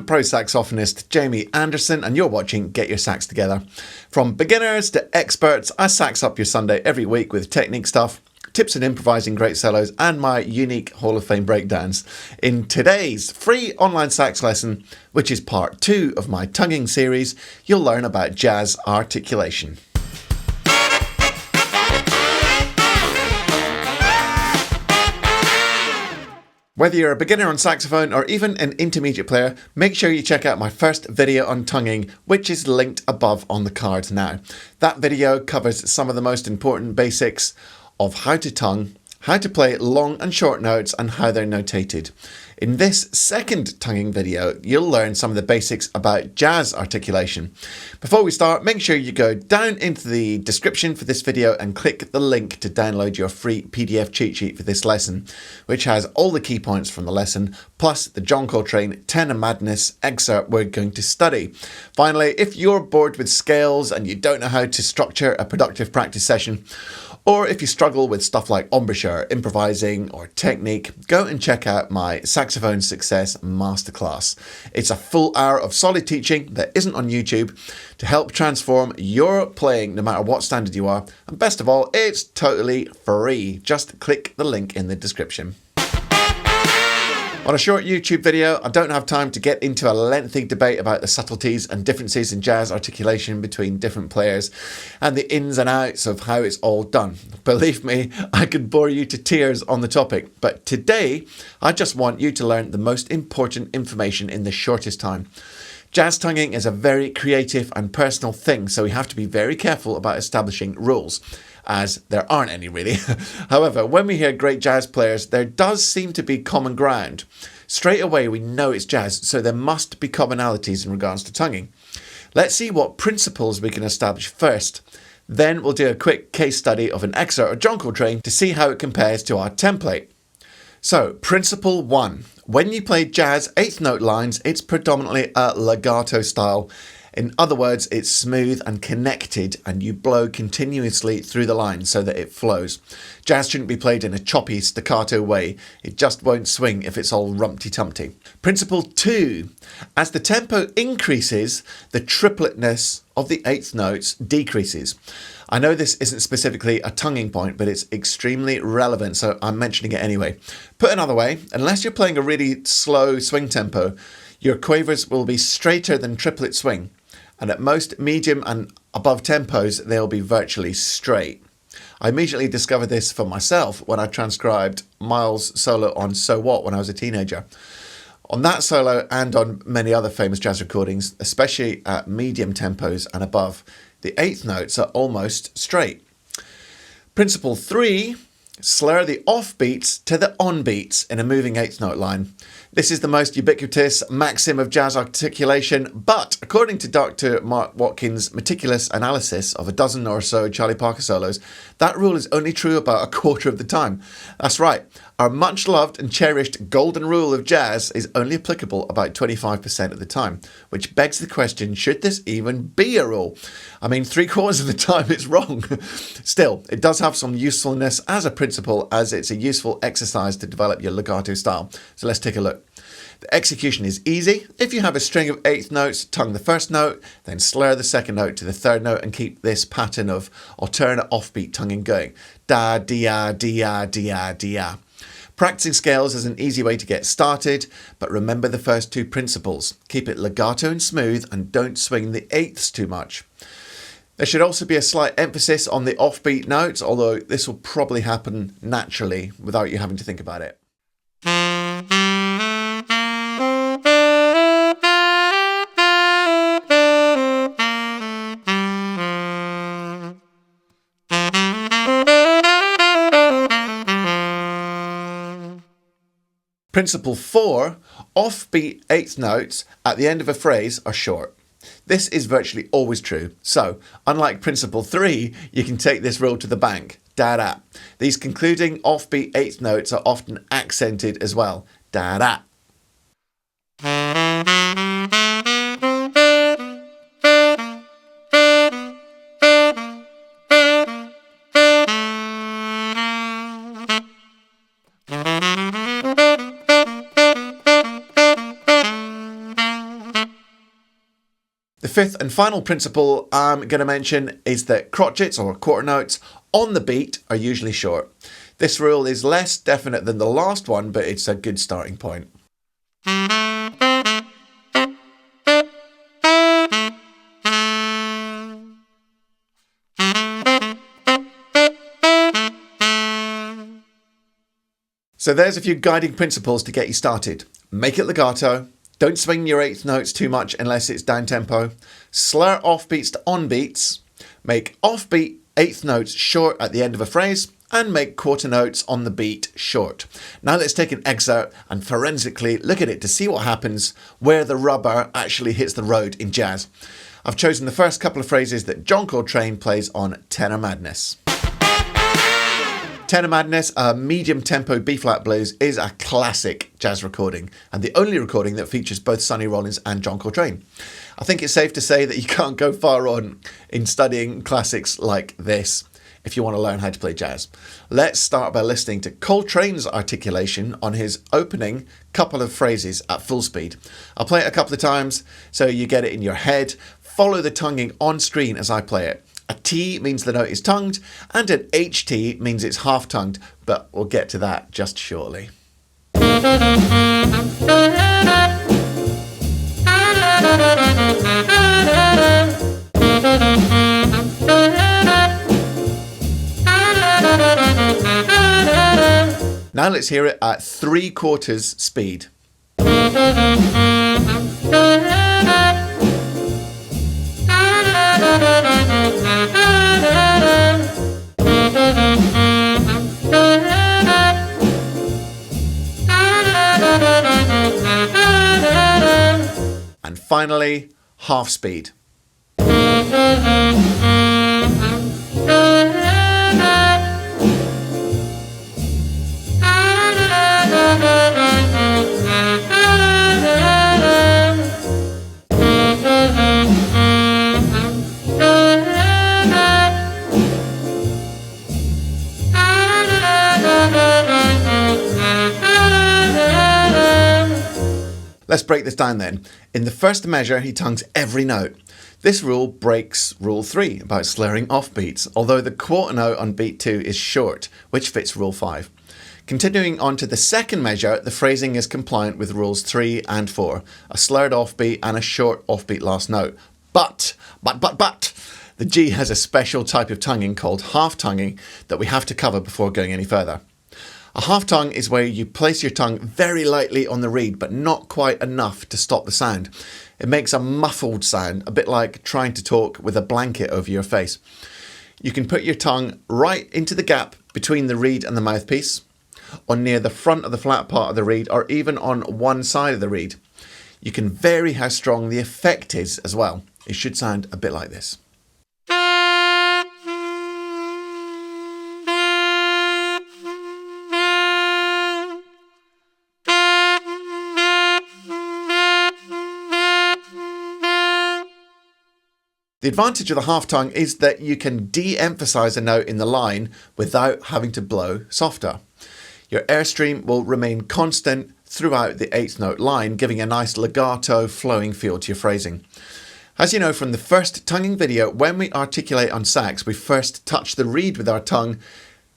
pro saxophonist Jamie Anderson, and you're watching Get Your Sax Together. From beginners to experts, I sax up your Sunday every week with technique stuff, tips in improvising great solos, and my unique Hall of Fame breakdowns. In today's free online sax lesson, which is part 2 of my tonging series, you'll learn about jazz articulation. Whether you're a beginner on saxophone or even an intermediate player, make sure you check out my first video on tonging, which is linked above on the card now. That video covers some of the most important basics of how to tongue, how to play long and short notes, and how they're notated. In this second tonging video, you'll learn some of the basics about jazz articulation. Before we start, make sure you go down into the description for this video and click the link to download your free PDF cheat sheet for this lesson, which has all the key points from the lesson, plus the John Coltrane Tenor Madness excerpt we're going to study. Finally, if you're bored with scales and you don't know how to structure a productive practice session, or if you struggle with stuff like embouchure, improvising, or technique, go and check out my Saxophone Success Masterclass. It's a full hour of solid teaching that isn't on YouTube to help transform your playing no matter what standard you are. And best of all, it's totally free. Just click the link in the description. On a short YouTube video, I don't have time to get into a lengthy debate about the subtleties and differences in jazz articulation between different players and the ins and outs of how it's all done. Believe me, I could bore you to tears on the topic, but today I just want you to learn the most important information in the shortest time. Jazz tonguing is a very creative and personal thing, so we have to be very careful about establishing rules, as there aren't any really. However, when we hear great jazz players, there does seem to be common ground. Straight away we know it's jazz, so there must be commonalities in regards to tonguing. Let's see what principles we can establish first. Then we'll do a quick case study of an excerpt of John Coltrane to see how it compares to our template. So, principle 1. When you play jazz 8th note lines, it's predominantly a legato style. In other words, it's smooth and connected, and you blow continuously through the line so that it flows. Jazz shouldn't be played in a choppy staccato way. It just won't swing if it's all rumpty-tumpty. Principle 2. As the tempo increases, the tripletness of the 8th notes decreases. I know this isn't specifically a tonguing point, but it's extremely relevant, so I'm mentioning it anyway. Put another way, unless you're playing a really slow swing tempo, your quavers will be straighter than triplet swing. And at most medium and above tempos, they'll be virtually straight. I immediately discovered this for myself when I transcribed Miles' solo on So What when I was a teenager. On that solo and on many other famous jazz recordings, especially at medium tempos and above, the 8th notes are almost straight. Principle 3. Slur the offbeats to the onbeats in a moving 8th note line. This is the most ubiquitous maxim of jazz articulation, but according to Dr. Mark Watkins' meticulous analysis of a dozen or so Charlie Parker solos, that rule is only true about a quarter of the time. That's right, our much loved and cherished golden rule of jazz is only applicable about 25% of the time, which begs the question, should this even be a rule? I mean, 3/4 of the time it's wrong. Still, it does have some usefulness as a principle, as it's a useful exercise to develop your legato style. So let's take a look. The execution is easy. If you have a string of 8th notes, tongue the first note, then slur the second note to the third note and keep this pattern of alternate offbeat tonguing going. Da, dia, dia, dia, dia. Practicing scales is an easy way to get started, but remember the first 2 principles. Keep it legato and smooth and don't swing the 8ths too much. There should also be a slight emphasis on the offbeat notes, although this will probably happen naturally without you having to think about it. Principle 4, offbeat 8th notes at the end of a phrase are short. This is virtually always true. So, unlike principle 3, you can take this rule to the bank. Da-da. These concluding offbeat 8th notes are often accented as well. Da-da. fifth and final principle I'm going to mention is that crotchets or quarter notes on the beat are usually short. This rule is less definite than the last one, but it's a good starting point. So there's a few guiding principles to get you started. Make it legato. Don't swing your eighth notes too much unless it's down tempo. Slur offbeats to onbeats. Make offbeat eighth notes short at the end of a phrase. And make quarter notes on the beat short. Now let's take an excerpt and forensically look at it to see what happens where the rubber actually hits the road in jazz. I've chosen the first couple of phrases that John Coltrane plays on Tenor Madness. Tenor Madness, a medium-tempo B-flat blues, is a classic jazz recording and the only recording that features both Sonny Rollins and John Coltrane. I think it's safe to say that you can't go far on in studying classics like this if you want to learn how to play jazz. Let's start by listening to Coltrane's articulation on his opening couple of phrases at full speed. I'll play it a couple of times so you get it in your head. Follow the tonguing on screen as I play it. A T means the note is tongued, and an HT means it's half-tongued, but we'll get to that just shortly. Now let's hear it at 3/4 speed. And finally, half speed. Let's break this down then. In the first measure, he tongues every note. This rule breaks rule 3 about slurring off beats, although the quarter note on beat 2 is short, which fits rule 5. Continuing on to the second measure, the phrasing is compliant with rules 3 and 4, a slurred offbeat and a short offbeat last note. But, the G has a special type of tonguing called half-tonguing that we have to cover before going any further. A half-tongue is where you place your tongue very lightly on the reed, but not quite enough to stop the sound. It makes a muffled sound, a bit like trying to talk with a blanket over your face. You can put your tongue right into the gap between the reed and the mouthpiece, or near the front of the flat part of the reed, or even on one side of the reed. You can vary how strong the effect is as well. It should sound a bit like this. The advantage of the half-tongue is that you can de-emphasize a note in the line without having to blow softer. Your airstream will remain constant throughout the eighth note line, giving a nice legato flowing feel to your phrasing. As you know from the first tonguing video, when we articulate on sax, we first touch the reed with our tongue,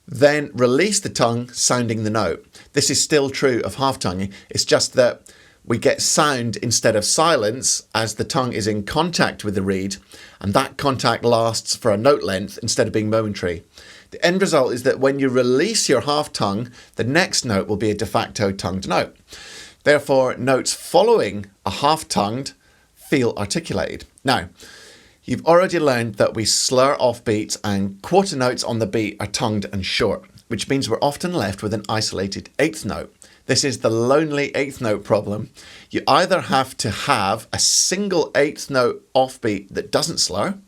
then release the tongue, sounding the note. This is still true of half-tonguing, it's just that we get sound instead of silence as the tongue is in contact with the reed, and that contact lasts for a note length instead of being momentary. The end result is that when you release your half tongue, the next note will be a de facto tongued note. Therefore, notes following a half tongued feel articulated. Now, you've already learned that we slur off beats and quarter notes on the beat are tongued and short, which means we're often left with an isolated eighth note. This is the lonely eighth note problem. You either have to have a single eighth note offbeat that doesn't slur,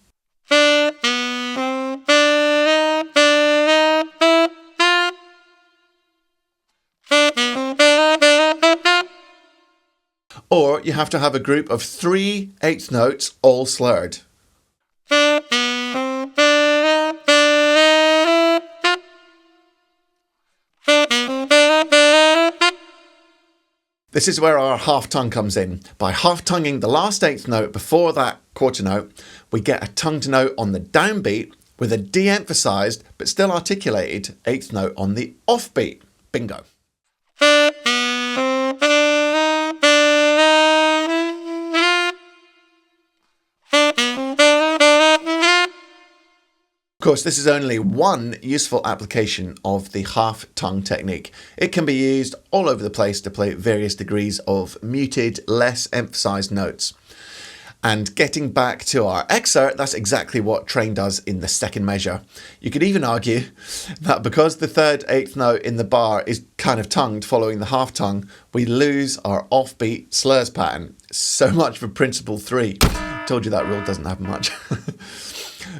or you have to have a group of 3 eighth notes all slurred. This is where our half tongue comes in. By half tonguing the last eighth note before that quarter note, we get a tongued note on the downbeat with a de-emphasized but still articulated eighth note on the offbeat. Bingo. Of course, this is only one useful application of the half tongue technique. It can be used all over the place to play various degrees of muted, less emphasized notes. And getting back to our excerpt, that's exactly what train does in the second measure. You could even argue that because the third eighth note in the bar is kind of tongued following the half tongue, we lose our offbeat slurs pattern. So much for principle 3. Told you that rule doesn't have much.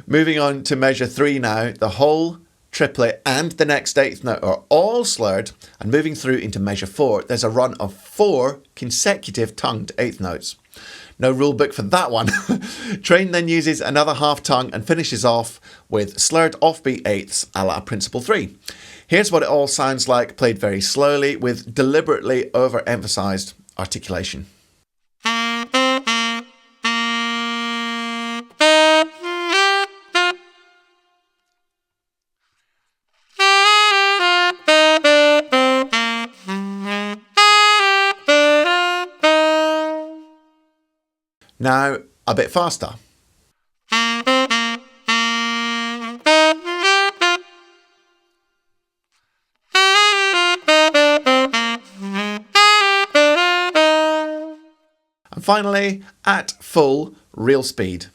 Moving on to measure 3 now, the whole triplet and the next eighth note are all slurred, and moving through into measure 4, there's a run of 4 consecutive tongued eighth notes. No rule book for that one. Train then uses another half tongue and finishes off with slurred offbeat eighths a la principle 3. Here's what it all sounds like played very slowly with deliberately overemphasized articulation. Now, a bit faster. And finally, at full real speed.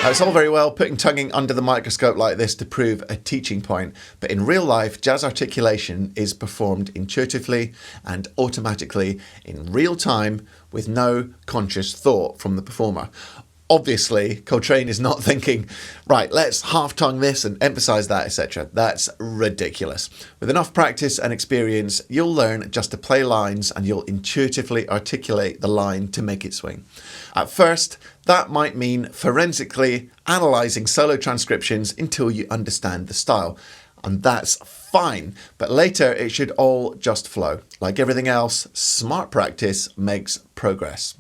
It's all very well putting tonguing under the microscope like this to prove a teaching point, but in real life, jazz articulation is performed intuitively and automatically in real time with no conscious thought from the performer. Obviously, Coltrane is not thinking, right, let's half tongue this and emphasize that, etc. That's ridiculous. With enough practice and experience, you'll learn just to play lines and you'll intuitively articulate the line to make it swing. At first, that might mean forensically analyzing solo transcriptions until you understand the style. And that's fine, but later it should all just flow. Like everything else, smart practice makes progress.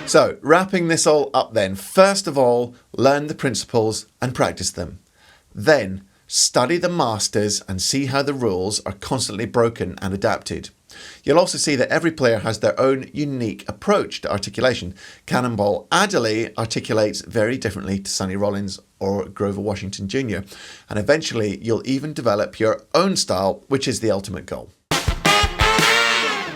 So, wrapping this all up then, first of all, learn the principles and practice them. Then, study the masters and see how the rules are constantly broken and adapted. You'll also see that every player has their own unique approach to articulation. Cannonball Adderley articulates very differently to Sonny Rollins or Grover Washington Jr. And eventually, you'll even develop your own style, which is the ultimate goal.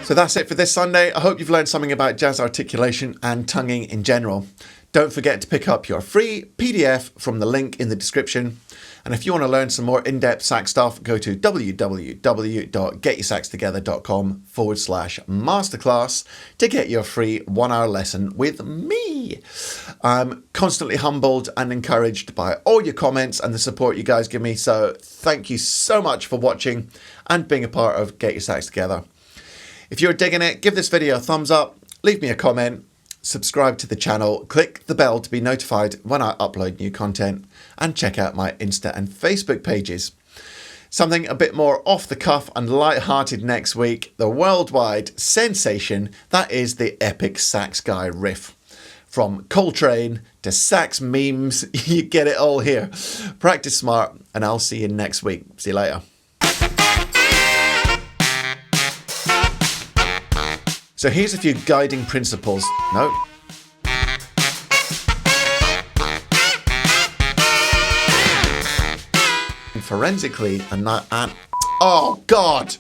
So that's it for this Sunday. I hope you've learned something about jazz articulation and tonguing in general. Don't forget to pick up your free PDF from the link in the description. And if you want to learn some more in-depth sax stuff, go to www.getyoursaxtogether.com/masterclass to get your free 1-hour lesson with me. I'm constantly humbled and encouraged by all your comments and the support you guys give me. So thank you so much for watching and being a part of Get Your Sax Together. If you're digging it, give this video a thumbs up, leave me a comment, subscribe to the channel, click the bell to be notified when I upload new content, and check out my Insta and Facebook pages. Something a bit more off the cuff and light-hearted next week, the worldwide sensation that is the epic sax guy riff. From Coltrane to sax memes, you get it all here. Practice smart, and I'll see you next week. See you later. So here's a few guiding principles. No. And forensically, and not. Oh, God!